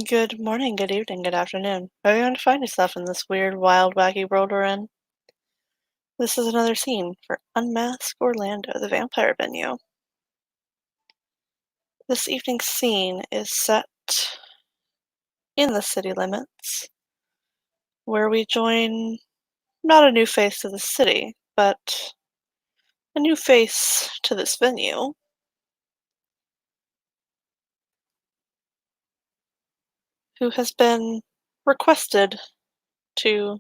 Good morning, good evening, good afternoon. Where are you going to find yourself in this weird, wild, wacky world we're in? This is another scene for Unmask Orlando, the vampire venue. This evening's scene is set in the city limits, where we join not a new face to the city, but a new face to this venue, who has been requested to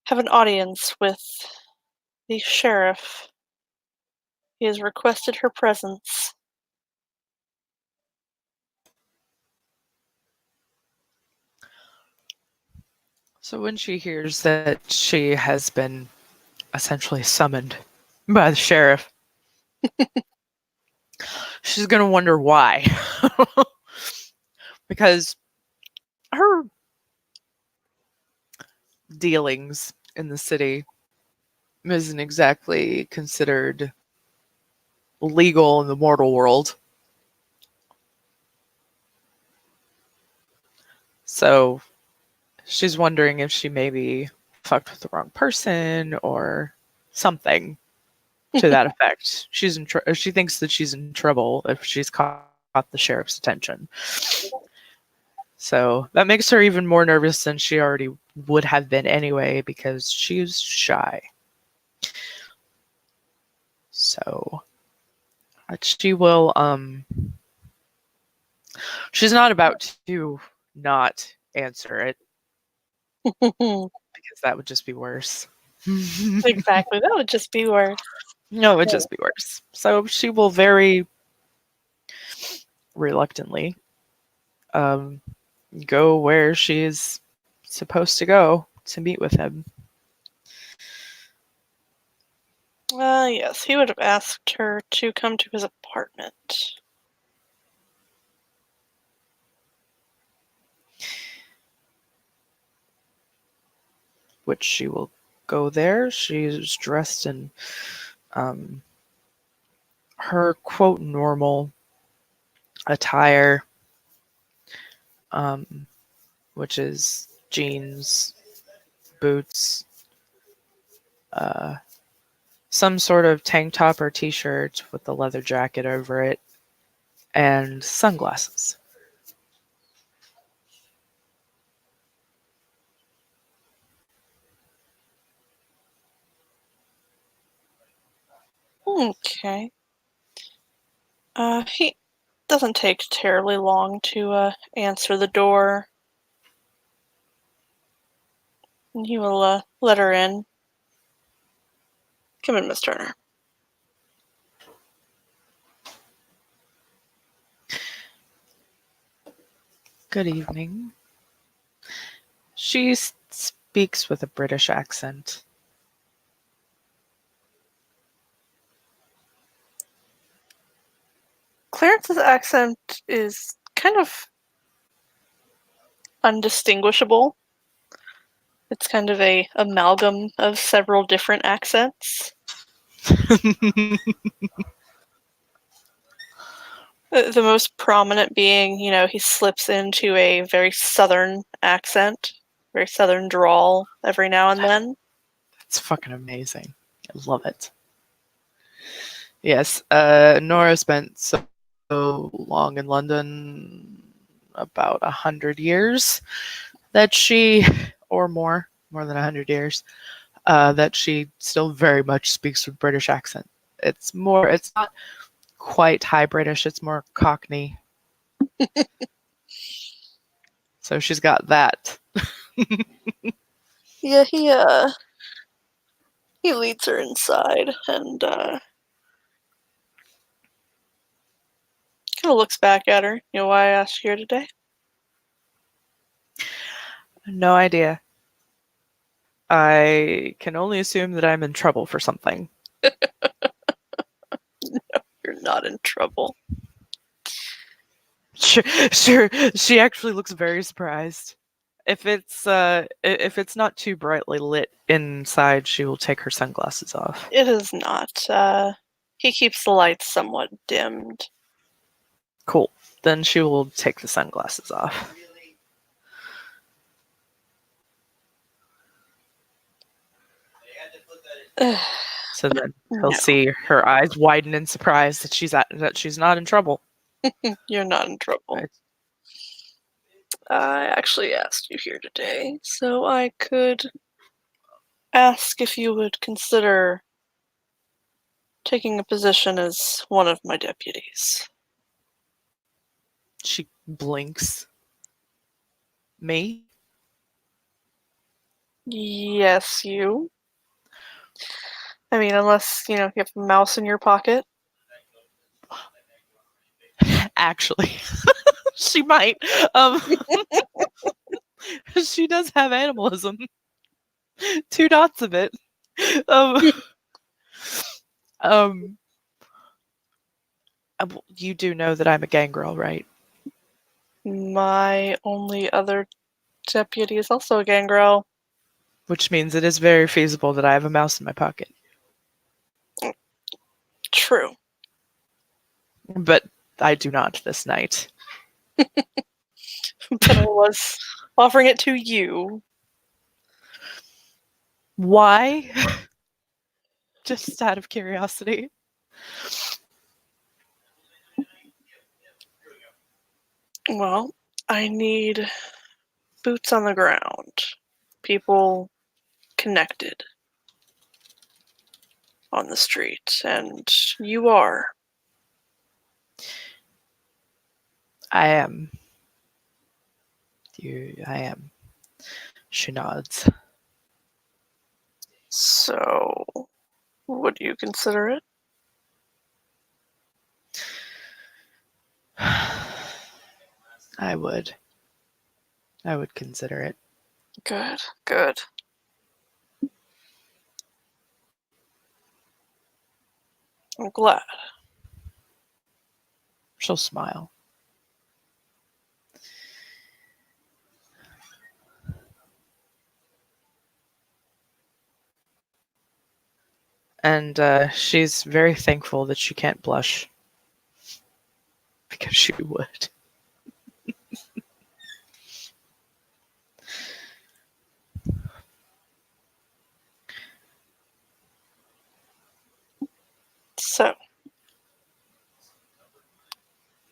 have an audience with the sheriff. He has requested her presence. So when she hears that she has been essentially summoned by the sheriff, she's going to wonder why. Because her dealings in the city isn't exactly considered legal in the mortal world. So she's wondering if she maybe fucked with the wrong person or something to that effect. She thinks that she's in trouble if she's caught the sheriff's attention. So that makes her even more nervous than she already would have been anyway, because she's shy. So she will she's not about to not answer it, because that would just be worse. Exactly, that would just be worse. No, it would just be worse. So she will very reluctantly um go where she's supposed to go to meet with him. Yes, he would have asked her to come to his apartment. Which she will go there. She's dressed in um, her quote normal attire, um, which is jeans, boots, uh, some sort of tank top or t-shirt with a leather jacket over it, and sunglasses. Okay. He doesn't take terribly long to answer the door. And he will let her in. Come in, Miss Turner. Good evening. She speaks with a British accent. Clarence's accent is kind of undistinguishable. It's kind of a amalgam of several different accents. The most prominent being, he slips into a very southern accent, very southern drawl every now and then. It's fucking amazing. I love it. Yes, Nora spent so long in London, about 100 years, that she, or more than 100 years, that she still very much speaks with British accent. It's not quite high British, it's more Cockney. So she's got that. Yeah, he leads her inside and kind of looks back at her. You know why I asked you here today? No idea. I can only assume that I'm in trouble for something. No, you're not in trouble. Sure. She actually looks very surprised. If it's not too brightly lit inside, she will take her sunglasses off. It is not. He keeps the lights somewhat dimmed. Cool. Then she will take the sunglasses off. So then he'll No, see her eyes widen in surprise that she's not in trouble. you're not in trouble. Right. I actually asked you here today, so I could ask if you would consider taking a position as one of my deputies. She blinks. Me? Yes, you. I mean, unless, you have a mouse in your pocket. Actually, she might. Um, she does have animalism. 2 dots of it. Um, um, you do know that I'm a gangrel, right? My only other deputy is also a gangrel. Which means it is very feasible that I have a mouse in my pocket. True. But I do not this night. But I was offering it to you. Why? Just out of curiosity. Well, I need boots on the ground. People connected on the street, and you are. I am. I am. She nods. So, would you consider it? I would. I would consider it. Good, good. I'm glad. She'll smile. And she's very thankful that she can't blush. Because she would. So,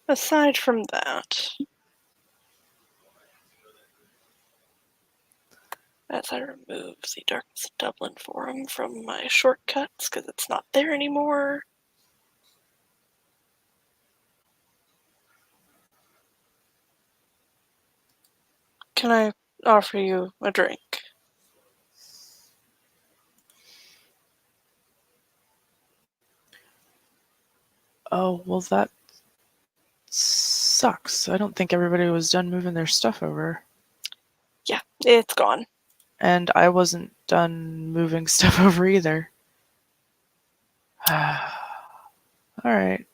aside from that, as I remove the Darkness of Dublin forum from my shortcuts because it's not there anymore, can I offer you a drink? Oh, well, that sucks. I don't think everybody was done moving their stuff over. Yeah, it's gone. And I wasn't done moving stuff over either. Alright.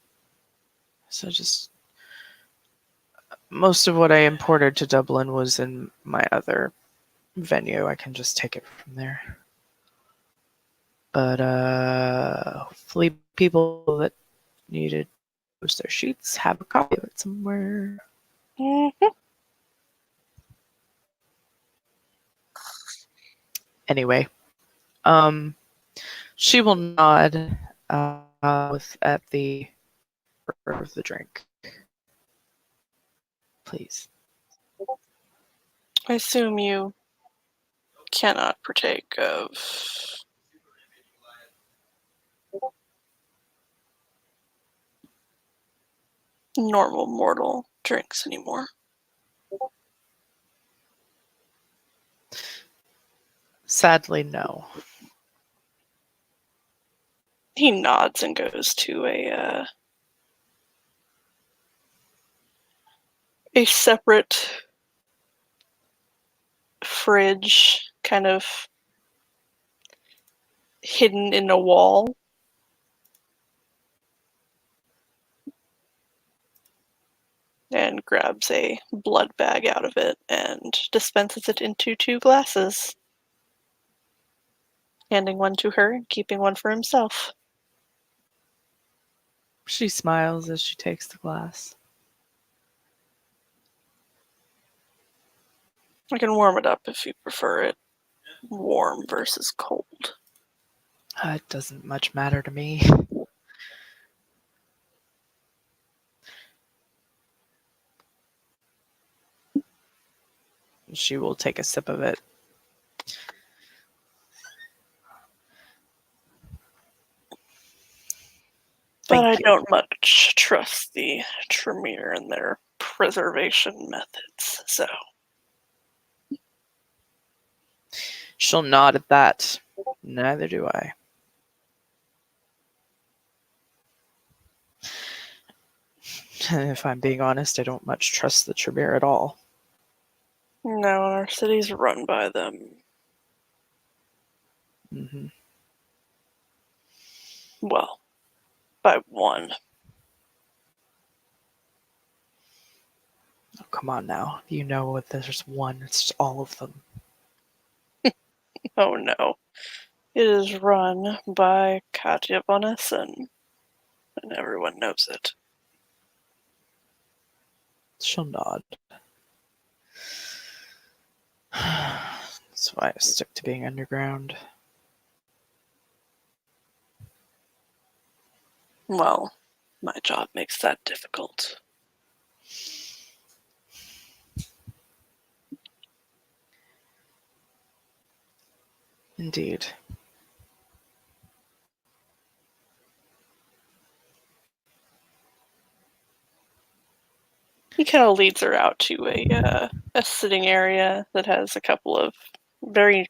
So just. Most of what I imported to Dublin was in my other venue. I can just take it from there. But hopefully people that needed to post their sheets have a copy of it somewhere. Mm-hmm. Anyway, she will nod at the order of the drink. Please. I assume you cannot partake of normal mortal drinks anymore. Sadly, no. He nods and goes to a separate fridge, kind of hidden in a wall. And grabs a blood bag out of it and dispenses it into 2 glasses, handing one to her and keeping one for himself. She smiles as she takes the glass. I can warm it up if you prefer it warm versus cold. It doesn't much matter to me. She will take a sip of it. But Thank I you. don't much trust the Tremere and their preservation methods, so. She'll nod at that. Neither do I. If I'm being honest, I don't much trust the Tremere at all. No, our city's run by them. Mm-hmm. Well, by one. Oh, come on now. You know if there's one, it's just all of them. Oh no. It is run by Katya von Essen, and everyone knows it. She'll nod. That's why I stick to being underground. Well, my job makes that difficult. Indeed. He kind of leads her out to a sitting area that has a couple of very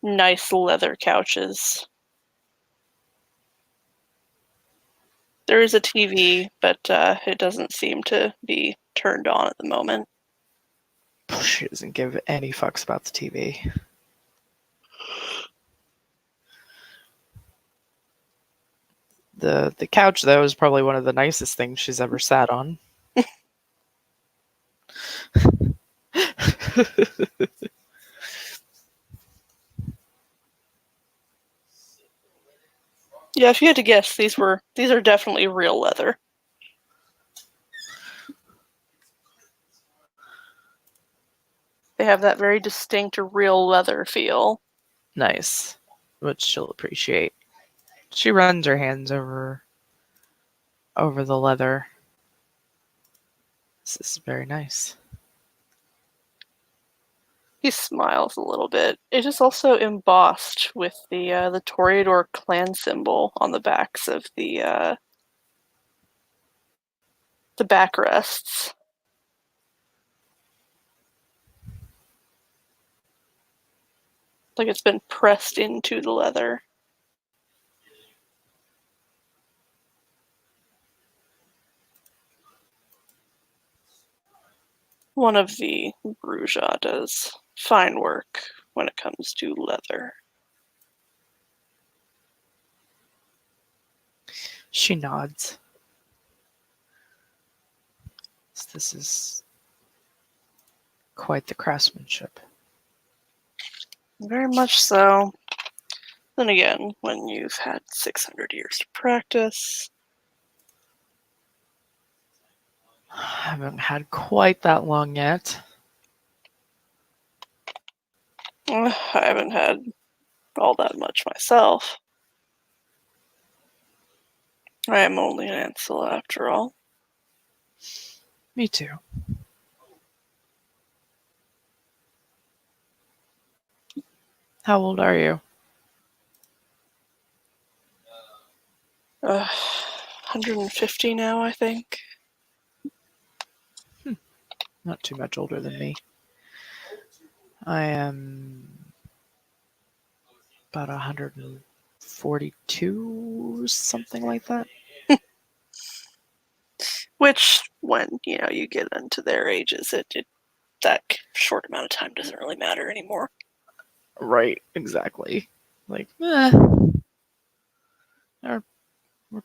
nice leather couches. There is a TV, but it doesn't seem to be turned on at the moment. She doesn't give any fucks about the TV. The couch, though, is probably one of the nicest things she's ever sat on. Yeah, if you had to guess, these are definitely real leather. They have that very distinct real leather feel. Nice. Which she'll appreciate. She runs her hands over the leather. This is very nice. He smiles a little bit. It is also embossed with the Toreador clan symbol on the backs of the backrests. Like it's been pressed into the leather. One of the Bruja does fine work when it comes to leather. She nods. This is quite the craftsmanship. Very much so. Then again, when you've had 600 years to practice. I haven't had quite that long yet. I haven't had all that much myself. I am only an Ansel after all. Me too. How old are you? 150 now, I think. Not too much older than me. I am about 142, something like that. Which, when you get into their ages, that short amount of time doesn't really matter anymore. Right, exactly. Like, we're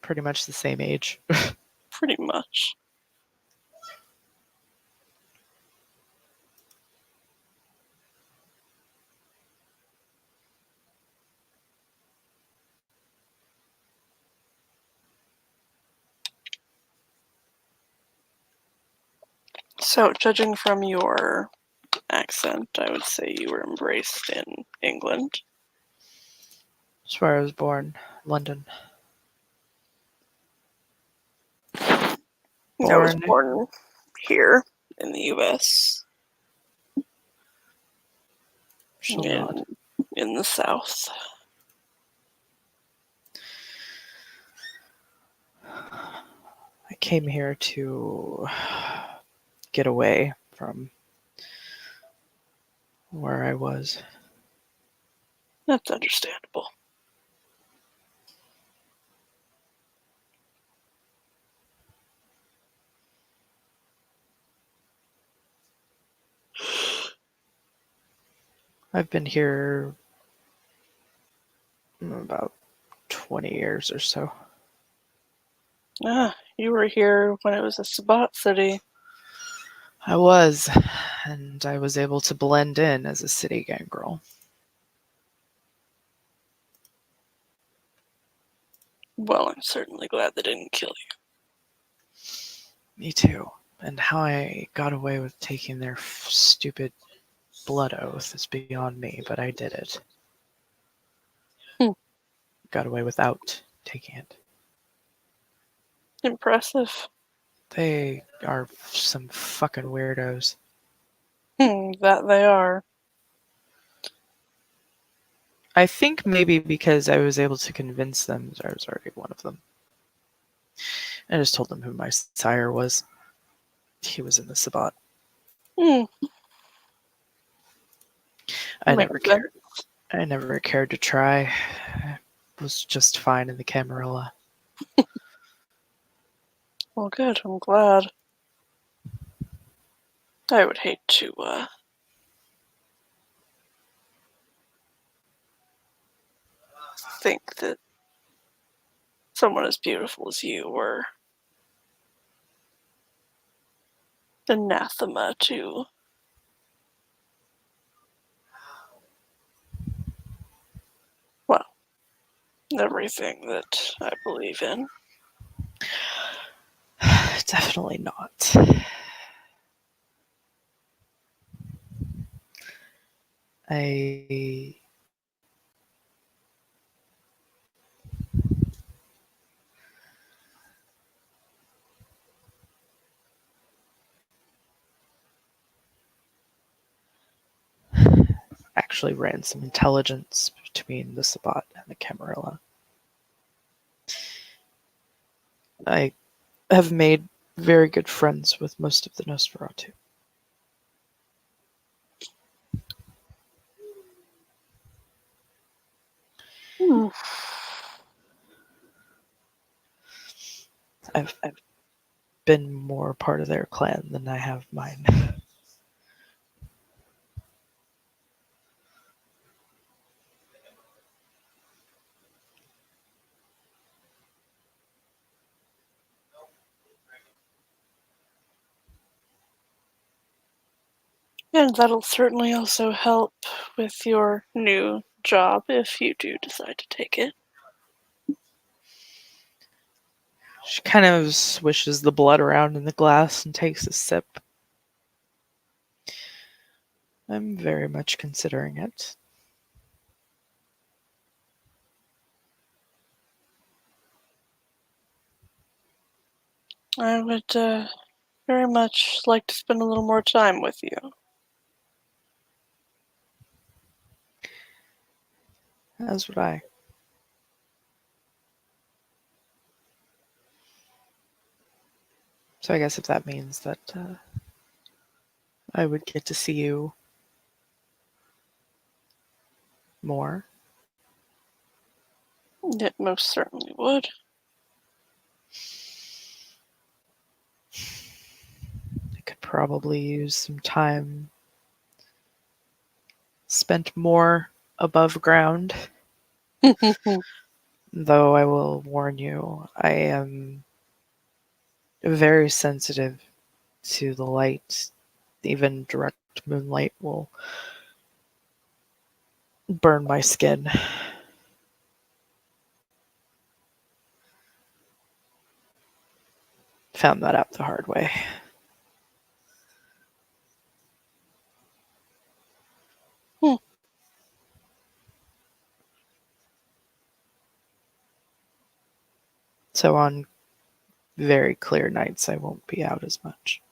pretty much the same age. Pretty much. So, judging from your accent, I would say you were embraced in England. That's where I was born, London. I was Born. born here in the US, So not. in the South. I came here to get away from where I was. That's understandable. I've been here about 20 years or so. Ah, you were here when it was a Sabbat city. I was, and I was able to blend in as a city gang girl. Well, I'm certainly glad they didn't kill Me too. And how I got away with taking their stupid blood oath is beyond me, but I did it. you. Got away without taking it. Impressive. They are some fucking weirdos. That they are. I think maybe because I was able to convince them that I was already one of them. I just told them who my sire was. He was in the Sabbat. Hmm, I makes never sense. cared. I never cared to try. I was just fine in the Camarilla. Well, good. I'm glad. I would hate to think that someone as beautiful as you were anathema to, well, everything that I believe in. Definitely not. I actually ran some intelligence between the Sabbat and the Camarilla. I have made very good friends with most of the Nosferatu. Hmm. I've been more part of their clan than I have mine. And that'll certainly also help with your new job if you do decide to take it. She kind of swishes the blood around in the glass and takes a sip. I'm very much considering it. I would very much like to spend a little more time with you. As would I. So I guess if that means that I would get to see you more, It most certainly would. I could probably use some time spent more above ground. Though I will warn you, I am very sensitive to the light. Even direct moonlight will burn my skin. Found that out the hard way. So on very clear nights, I won't be out as much.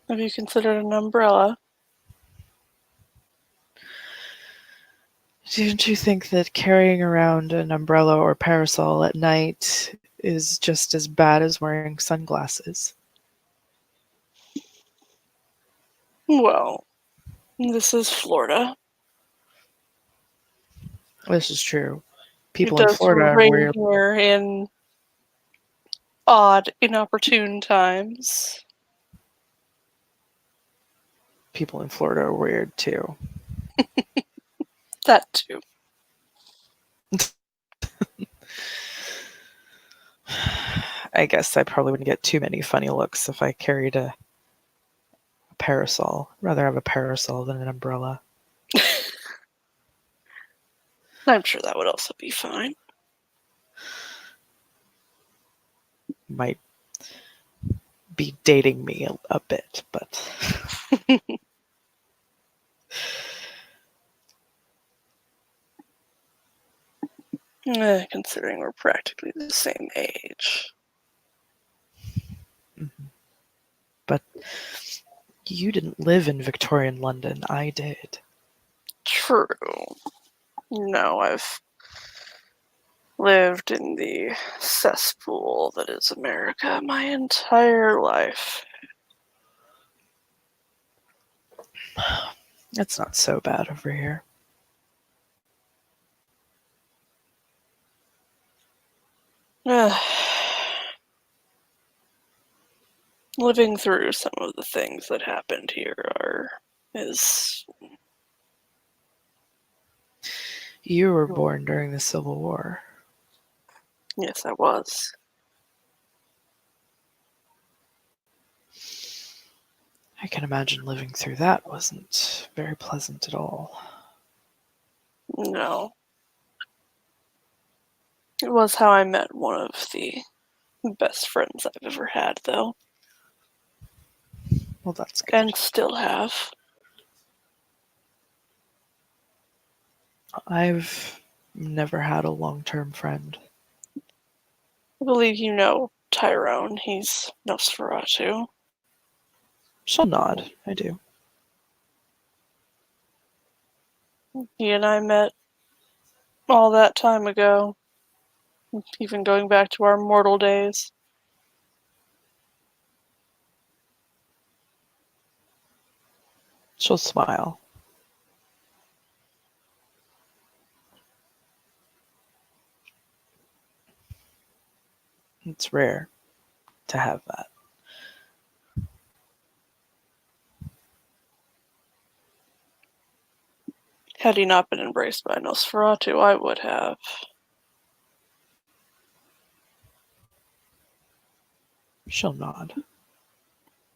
Have you considered an umbrella? Don't you think that carrying around an umbrella or parasol at night is just as bad as wearing sunglasses? Well, this is Florida. This is true. It People in does Florida rain wear here in odd, inopportune times. people in Florida are weird too. That too. I guess I probably wouldn't get too many funny looks if I carried a parasol. I'd rather have a parasol than an umbrella. I'm sure that would also be fine. Might be dating me a bit, but Considering we're practically the same age. but you didn't live in Victorian London. I did. True. No, I've lived in the cesspool that is America my entire life. It's not so bad over here. Living through some of the things that happened here is You were born during the Civil War. yes, I was. I can imagine living through that wasn't very pleasant at all. No. It was how I met one of the best friends I've ever had, though. Well, that's good. And still have. I've never had a long-term friend. I believe you know Tyrone. He's Nosferatu. She'll nod. I do. He and I met all that time ago, even going back to our mortal days. She'll smile. It's rare to have that. Had he not been embraced by Nosferatu, I would have. She'll nod.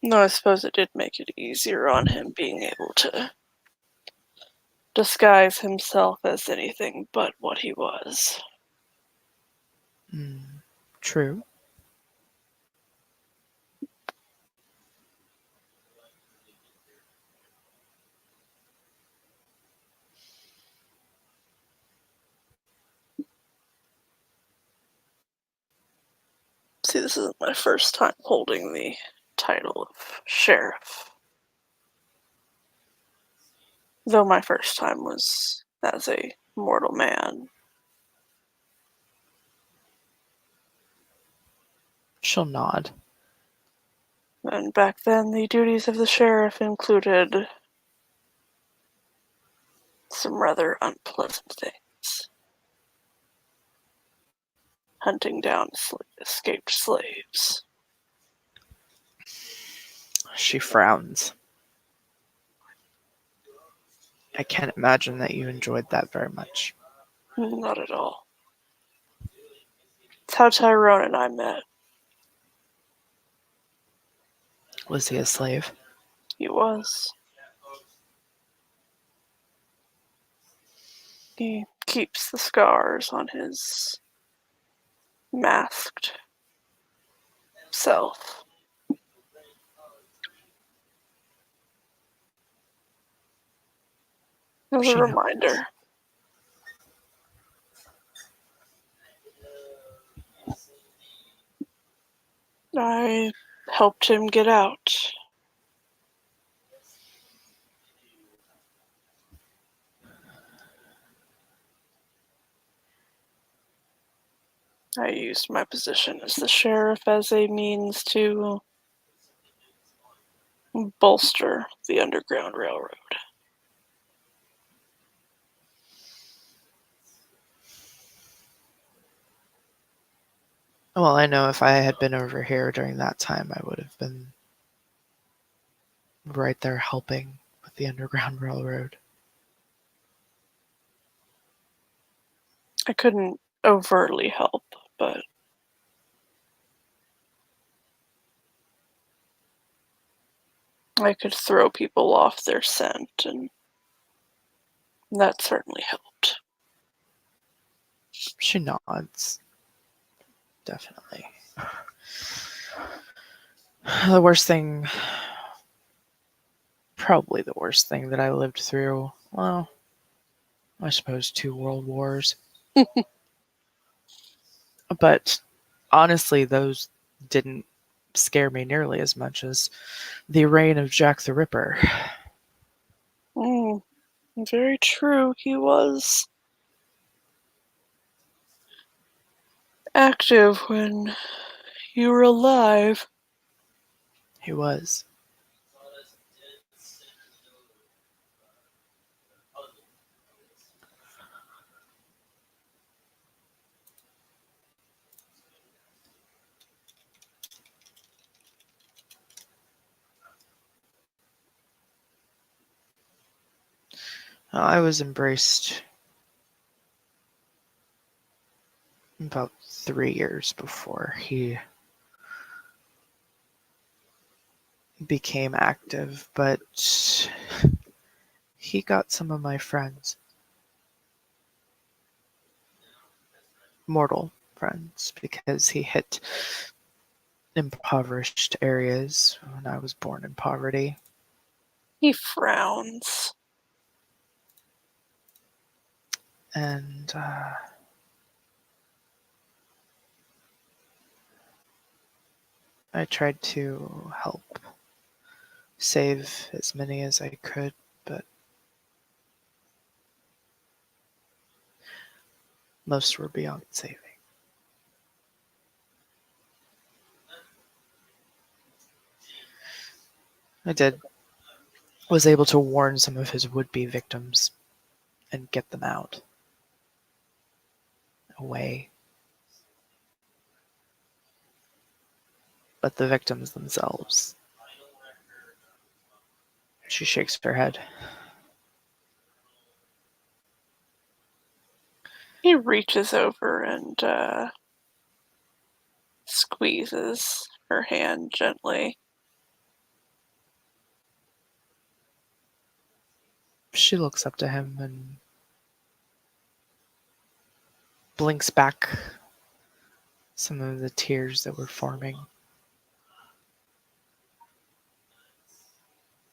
No, I suppose it did make it easier on him being able to disguise himself as anything but what he was. True. See, this isn't my first time holding the title of sheriff. Though my first time was as a mortal man. She'll nod. And back then, the duties of the sheriff included some rather unpleasant things. Hunting down escaped slaves. She frowns. I can't imagine that you enjoyed that very much. Not at all. It's how Tyrone and I met. Was he a slave? He was. He keeps the scars on his masked self. As a She knows. reminder. I helped him get out. I used my position as the sheriff as a means to bolster the Underground Railroad. Well, I know if I had been over here during that time, I would have been right there helping with the Underground Railroad. I couldn't overtly help, but I could throw people off their scent, and that certainly helped. She nods. Definitely. The worst thing, probably the worst thing that I lived through, well, I suppose 2 world wars. But honestly, those didn't scare me nearly as much as the reign of Jack the Ripper. Very true. He was active when you were alive. He was. I was embraced about 3 years before he became active, but he got some of my friends, mortal friends, because he hit impoverished areas when I was born in poverty. He frowns. And I tried to help save as many as I could, but most were beyond saving. Was able to warn some of his would-be victims and get them out, away. But the victims themselves, she shakes her head. He reaches over and squeezes her hand gently. She looks up to him and blinks back some of the tears that were forming.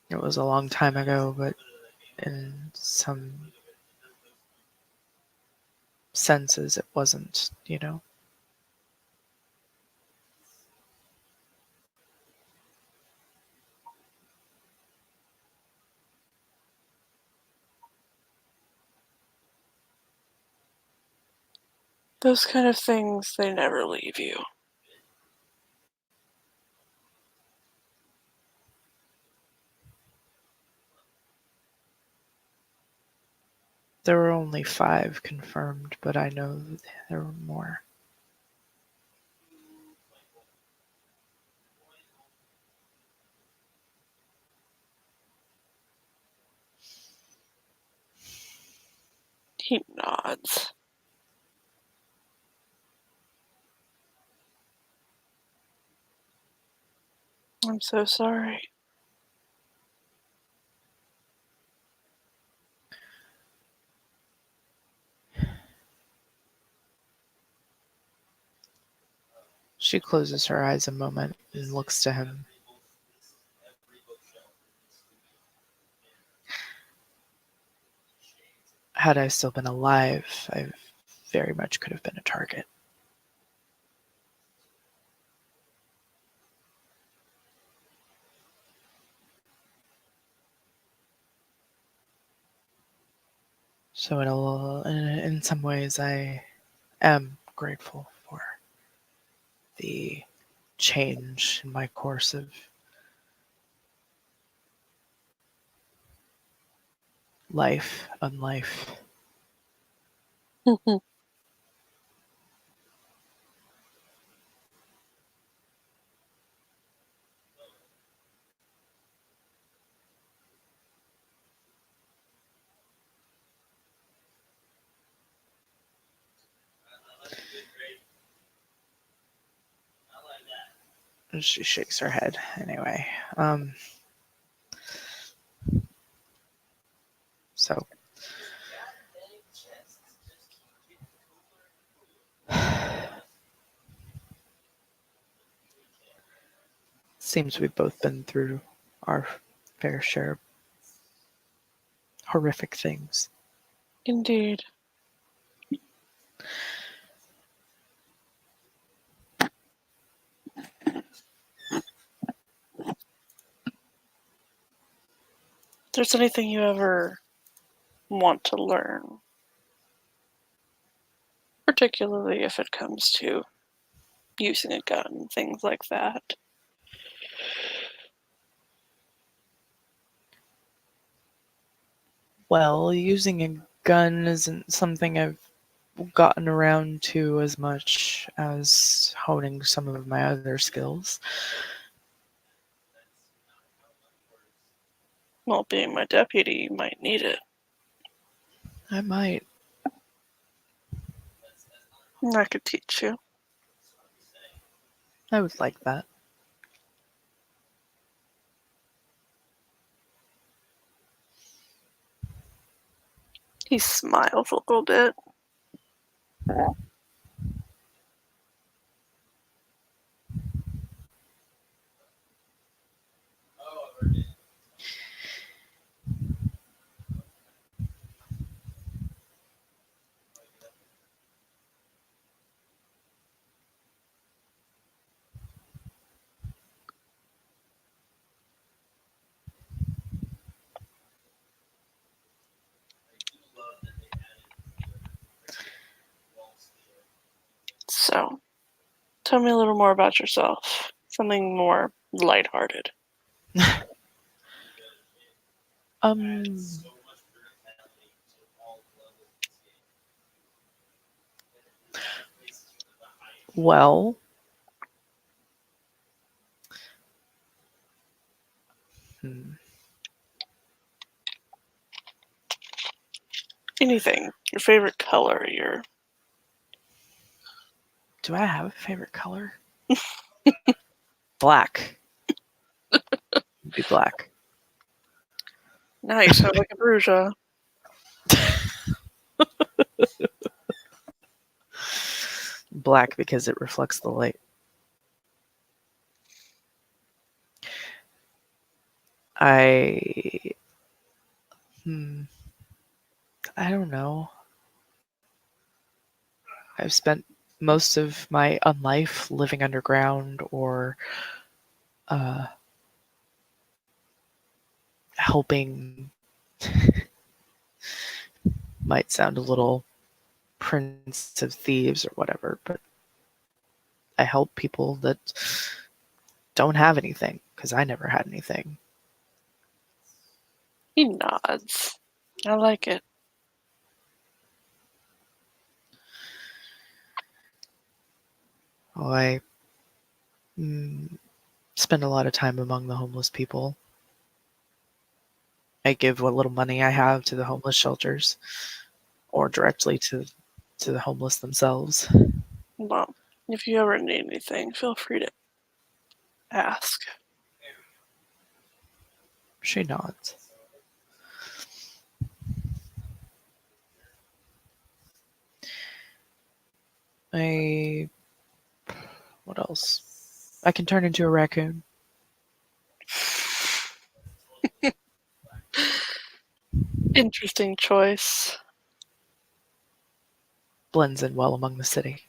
It was a long time ago, but in some senses it wasn't, you know. Those kind of things, they never leave you. There were only 5 confirmed, but I know that there were more. He nods. I'm so sorry. She closes her eyes a moment and looks to him. Had I still been alive, I very much could have been a target. So in some ways, I am grateful for the change in my course of life, unlife. She shakes her head anyway. So seems we've both been through our fair share of horrific things. Indeed. If there's anything you ever want to learn, particularly if it comes to using a gun, things like that. Well, using a gun isn't something I've gotten around to as much as honing some of my other skills. Well, being my deputy, you might need it. I might. And I could teach you. I would like that. He smiles a little bit. So, tell me a little more about yourself. Something more lighthearted. Um, well, hmm, Anything. Your favorite color, your do I have a favorite color? Black. It'd be black. now you sound like a Bruja. Black because it reflects the light. I hmm, I don't know. I've spent most of my life living underground or uh, helping. Might sound a little Prince of Thieves or whatever, but I help people that don't have anything because I never had anything. He nods. I like it. Oh, I spend a lot of time among the homeless people. I give what little money I have to the homeless shelters or directly to the homeless themselves. Well, if you ever need anything, feel free to ask. She nods. I what else? I can turn into a raccoon. Interesting choice. Blends in well among the city.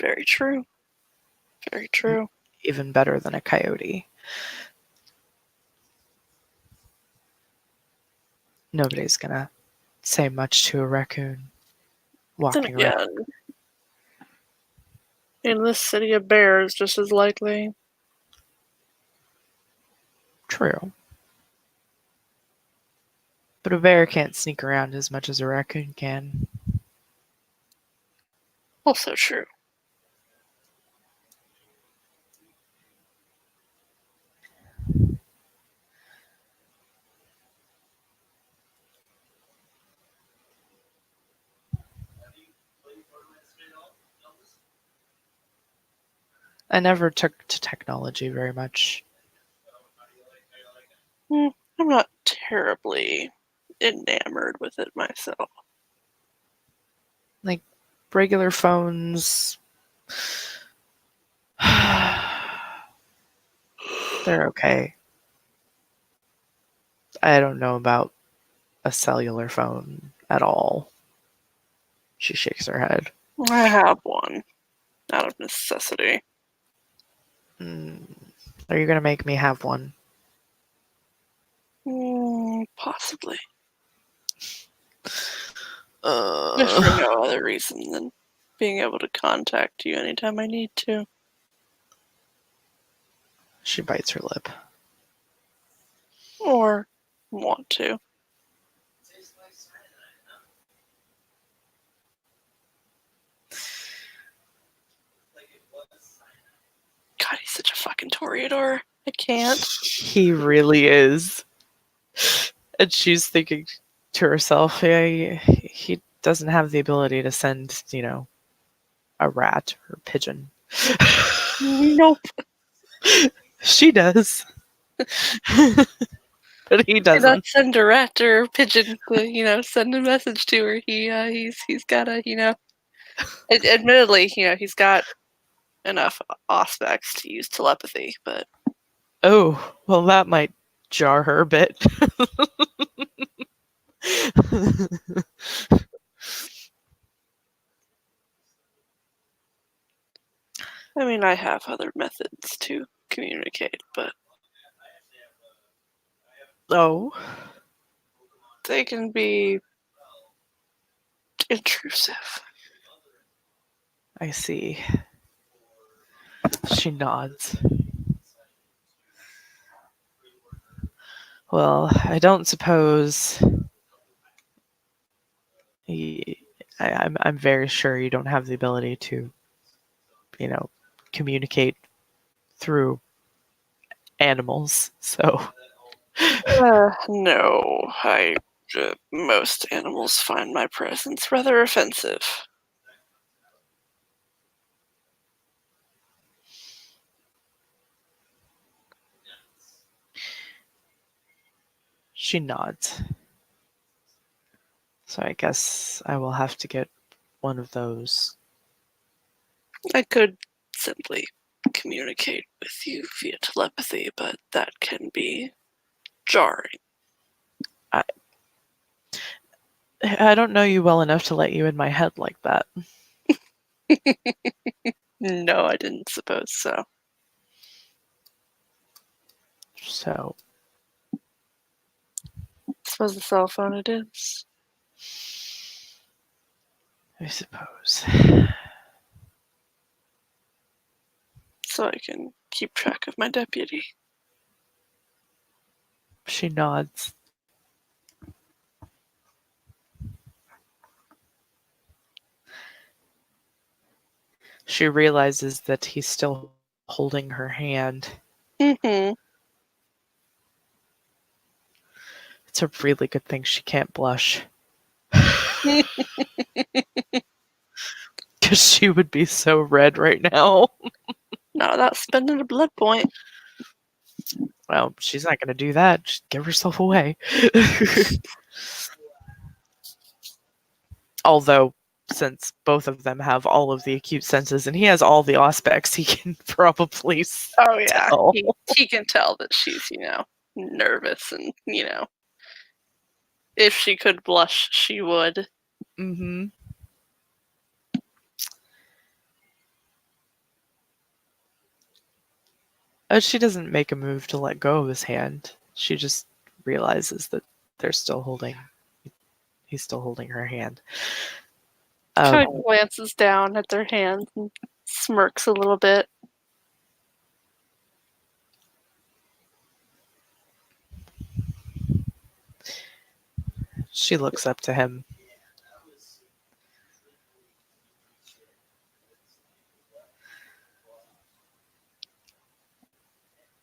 Very true. Very true. Even better than a coyote. Nobody's gonna say much to a raccoon Then walking around. again, in this city, a bear is just as likely. True. But a bear can't sneak around as much as a raccoon can. Also true. I never took to technology very much. I'm not terribly enamored with it myself. Like regular phones, they're okay. I don't know about a cellular phone at all. She shakes her head. I have one out of necessity. Are you going to make me have one? Possibly. If for no other reason than being able to contact you anytime I need to. She bites her lip. Or want to. God, he's such a fucking Toreador. I can't. He really is. And she's thinking to herself, yeah, he doesn't have the ability to send, a rat or a pigeon. Nope. She does. But he Not doesn't. send a rat or a pigeon to, send a message to her. He's got a. Admittedly, he's got enough aspects to use telepathy, but Oh, well, that might jar her a bit. I mean, I have other methods to communicate, but Oh, they can be intrusive. I see. She nods. Well, I don't suppose I'm very sure you don't have the ability to, communicate through animals. So No, most animals find my presence rather offensive. she nods. So I guess I will have to get one of those. I could simply communicate with you via telepathy, but that can be jarring. I don't know you well enough to let you in my head like that. No, I didn't suppose so. So I suppose the cell phone it is. I suppose. So I can keep track of my deputy. She nods. She realizes that he's still holding her hand. Mm-hmm. It's a really good thing she can't blush. Because she would be so red right now. Not without spending a blood point. Well, she's not going to do that. Just give herself away. Although, since both of them have all of the acute senses and he has all the aspects, he can probably Oh yeah, tell. he can tell that she's nervous and if she could blush, she would. Mm-hmm. She doesn't make a move to let go of his hand. She just realizes that they're still holding He's still holding her hand. Kind of glances down at their hands and smirks a little bit. She looks up to him.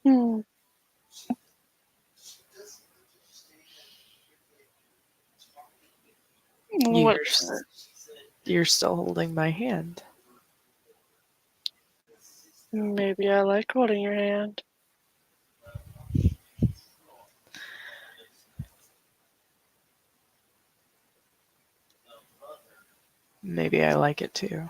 Hmm. What is it? You're still holding my hand. Maybe I like holding your hand. Maybe I like it too.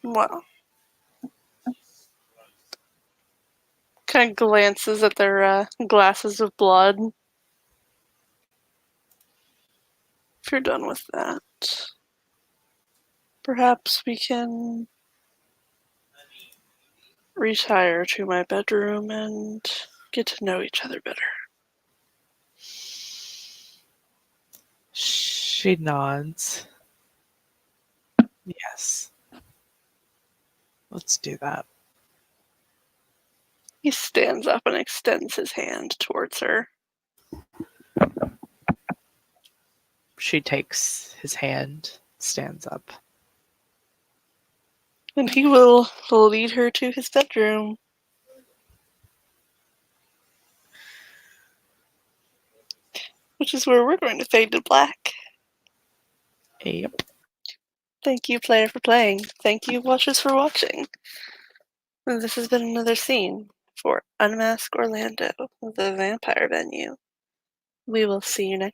Well, kind of glances at their glasses of blood. If you're done with that, perhaps we can retire to my bedroom and get to know each other better. She nods. Yes. Let's do that. He stands up and extends his hand towards her. She takes his hand, stands up. And he will lead her to his bedroom. Which is where we're going to fade to black. Yep. Thank you, player, for playing. Thank you, watchers, for watching. And this has been another scene for Unmask Orlando, the vampire venue. We will see you next